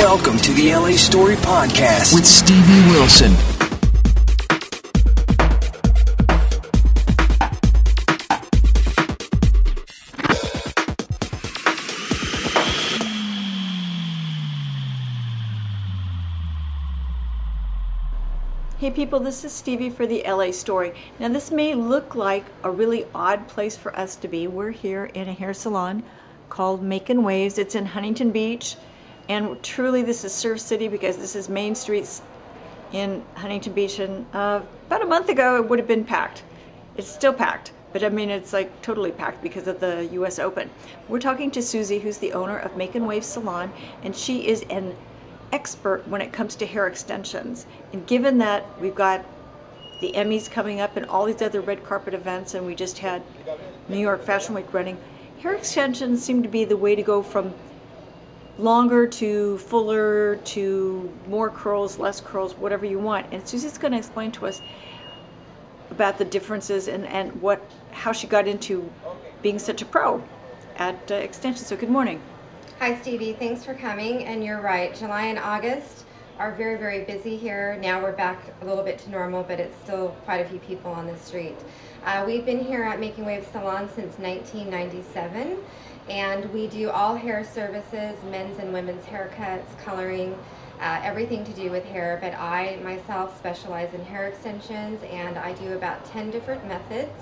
Welcome to the LA Story Podcast with Stevie Wilson. Hey people, this is Stevie for the LA Story. Now this may look like a really odd place for us to be. We're here in a hair salon called Makin Waves. It's in Huntington Beach, and truly this is Surf City because this is Main Street in Huntington Beach, and about a month ago it would have been packed. It's still packed, but I mean it's like totally packed because of the US Open. We're talking to Susie, who's the owner of Makin Waves Salon, and she is an expert when it comes to hair extensions. And given that we've got the Emmys coming up and all these other red carpet events, and we just had New York Fashion Week running, hair extensions seem to be the way to go from longer to fuller to more curls, less curls, whatever you want. And Susie's going to explain to us about the differences and how she got into being such a pro at extensions. So good morning. Hi Stevie, thanks for coming. And you're right, July and August are very, very busy here. Now we're back a little bit to normal, but it's still quite a few people on the street. We've been here at Makin Waves Salon since 1997, and we do all hair services, men's and women's haircuts, coloring, everything to do with hair. But I myself specialize in hair extensions, and I do about 10 different methods.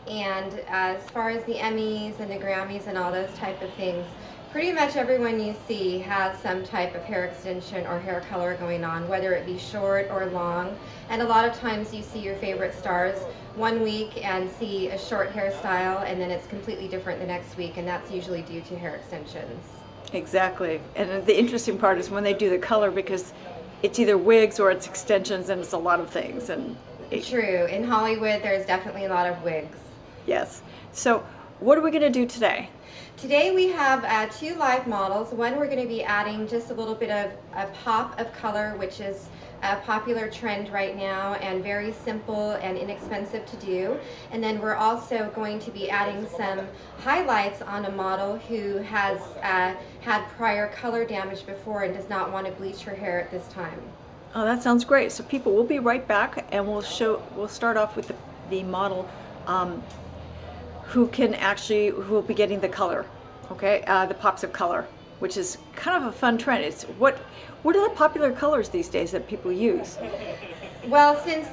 And as far as the Emmys and the Grammys and all those type of things, pretty much everyone you see has some type of hair extension or hair color going on, whether it be short or long. And a lot of times you see your favorite stars one week and see a short hairstyle, and then it's completely different the next week, and that's usually due to hair extensions. Exactly. And the interesting part is when they do the color, because it's either wigs or it's extensions, and it's a lot of things. True. In Hollywood, there's definitely a lot of wigs. Yes. So what are we going to do today? Today we have two live models. One, we're going to be adding just a little bit of a pop of color, which is a popular trend right now and very simple and inexpensive to do. And then we're also going to be adding some highlights on a model who has had prior color damage before and does not want to bleach her hair at this time. Oh, that sounds great. So people, we'll be right back, and we'll start off with the model who will be getting the color, okay, the pops of color, which is kind of a fun trend. It's what are the popular colors these days that people use? Well, since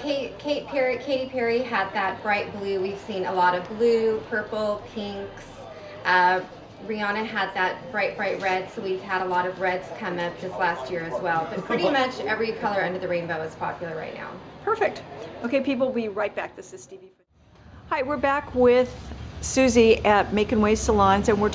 Katy Perry had that bright blue, we've seen a lot of blue, purple, pinks. Rihanna had that bright red, so we've had a lot of reds come up this last year as well. But pretty much every color under the rainbow is popular right now. Perfect. Okay, people, we'll be right back. This is Stevie. Hi, we're back with Susie at Makin Waves Salons, and we've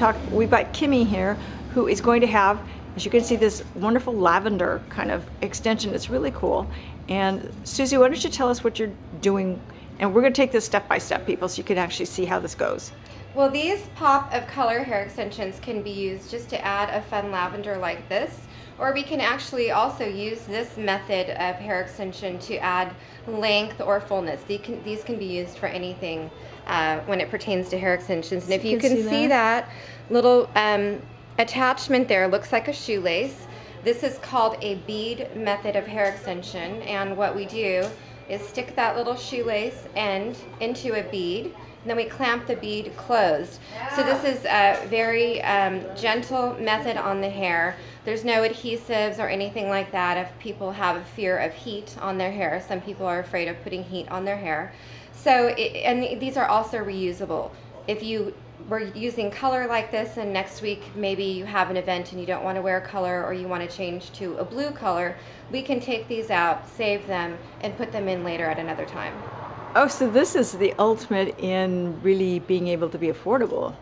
got Kimmy here, who is going to have, as you can see, this wonderful lavender kind of extension. It's really cool. And Susie, why don't you tell us what you're doing? And we're going to take this step by step, people, so you can actually see how this goes. Well, these pop of color hair extensions can be used just to add a fun lavender like this, or we can actually also use this method of hair extension to add length or fullness. These can be used for anything when it pertains to hair extensions. And if you can see that little attachment there, looks like a shoelace. This is called a bead method of hair extension, and what we do is stick that little shoelace end into a bead, and then we clamp the bead closed. So this is a very gentle method on the hair. There's no adhesives or anything like that if people have a fear of heat on their hair. Some people are afraid of putting heat on their hair. And these are also reusable. If you were using color like this and next week maybe you have an event and you don't want to wear color, or you want to change to a blue color, we can take these out, save them, and put them in later at another time. Oh, so this is the ultimate in really being able to be affordable.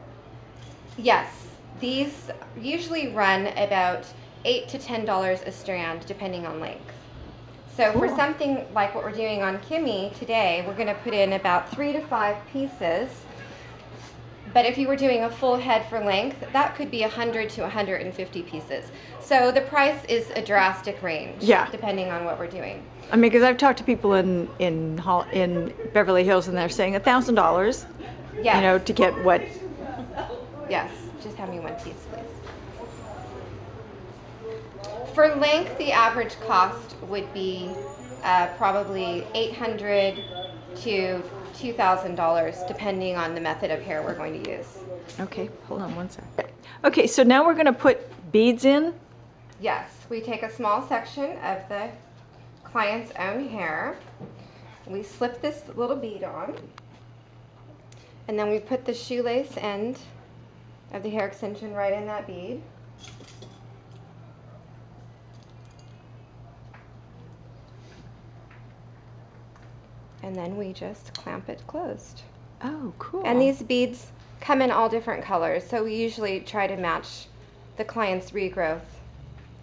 Yes, these usually run about $8 to $10 a strand depending on length. So for something like what we're doing on Kimmy today, we're going to put in about 3 to 5 pieces. But if you were doing a full head for length, that could be 100 to 150 pieces. So the price is a drastic range, depending on what we're doing. I mean, because I've talked to people in Beverly Hills, and they're saying $1,000, you know, to get what? Yes, just have me one piece, please. For length, the average cost would be probably $800 to $2,000, depending on the method of hair we're going to use. Okay, hold on one sec. Okay, so now we're going to put beads in. Yes, we take a small section of the client's own hair. We slip this little bead on, and then we put the shoelace end of the hair extension right in that bead. And then we just clamp it closed. Oh, cool. And these beads come in all different colors, so we usually try to match the client's regrowth.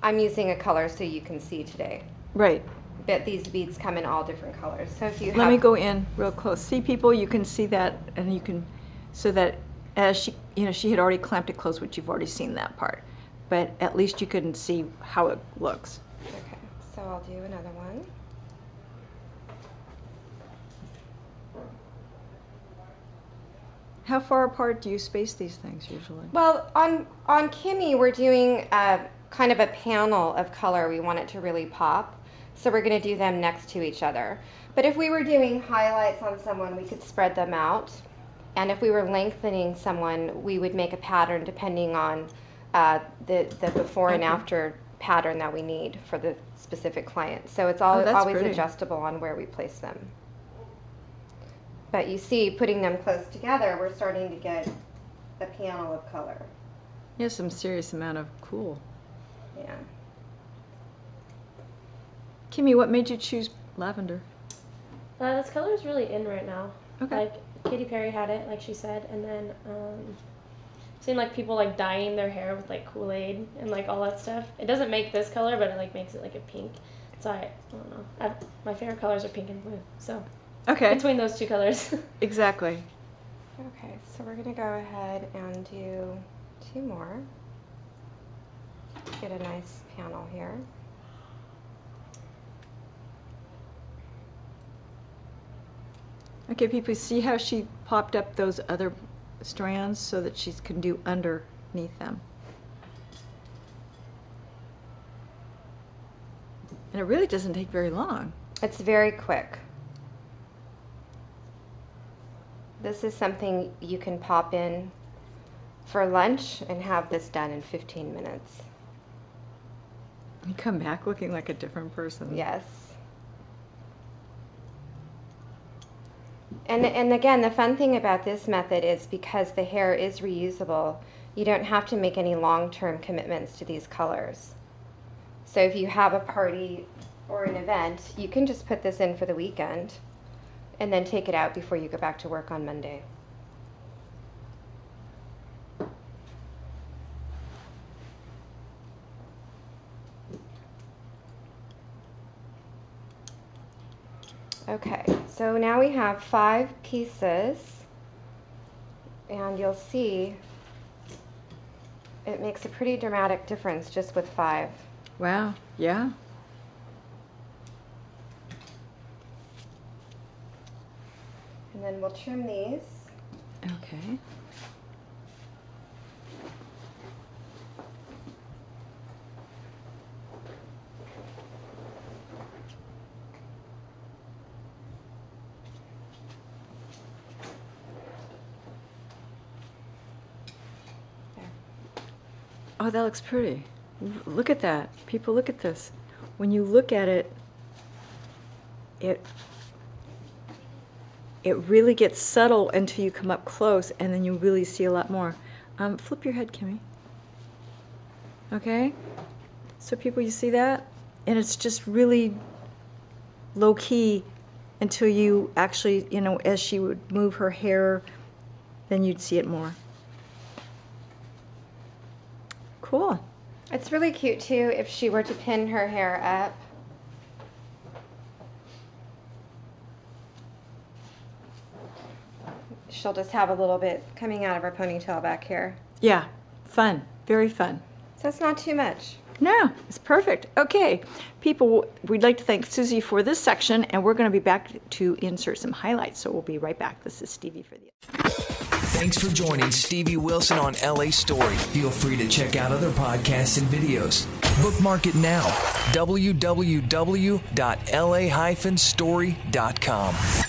I'm using a color so you can see today. Right. But these beads come in all different colors. So if you Let me go in real close. See, people, you can see that, and you can, so that as she, she had already clamped it closed, which you've already seen that part. But at least you can see how it looks. Okay, so I'll do another one. How far apart do you space these things usually? Well, on Kimmy, we're doing kind of a panel of color. We want it to really pop. So we're going to do them next to each other. But if we were doing highlights on someone, we could spread them out. And if we were lengthening someone, we would make a pattern depending on the before and after pattern that we need for the specific client. So it's always pretty. adjustable on where we place them. But you see, putting them close together, we're starting to get a panel of color. Yeah, some serious amount of cool. Yeah. Kimmy, what made you choose lavender? This color is really in right now. Okay. Like Katy Perry had it, like she said, and then seen like people like dyeing their hair with like Kool-Aid and like all that stuff. It doesn't make this color, but it like makes it like a pink. So I don't know. My favorite colors are pink and blue. So Okay. between those two colors. Exactly. Okay, so we're gonna go ahead and do 2 more. Get a nice panel here. Okay, people, see how she popped up those other strands so that she can do underneath them. And it really doesn't take very long. It's very quick. This is something you can pop in for lunch and have this done in 15 minutes. You come back looking like a different person. Yes. And again, the fun thing about this method is because the hair is reusable, you don't have to make any long-term commitments to these colors. So if you have a party or an event, you can just put this in for the weekend and then take it out before you go back to work on Monday. Okay, so now we have 5 pieces, and you'll see it makes a pretty dramatic difference just with 5. Wow, yeah. And then we'll trim these. Okay. Oh, that looks pretty. Look at that. People, look at this. When you look at it, it really gets subtle until you come up close, and then you really see a lot more. Flip your head, Kimmy. Okay? So people, you see that? And it's just really low-key until you actually, as she would move her hair, then you'd see it more. Cool. It's really cute too if she were to pin her hair up. She'll just have a little bit coming out of her ponytail back here. Yeah, fun. Very fun. So it's not too much. No, it's perfect. Okay, people, we'd like to thank Susie for this section, and we're going to be back to insert some highlights, so we'll be right back. This is Stevie for the... Thanks for joining Stevie Wilson on LA Story. Feel free to check out other podcasts and videos. Bookmark it now. www.la-story.com.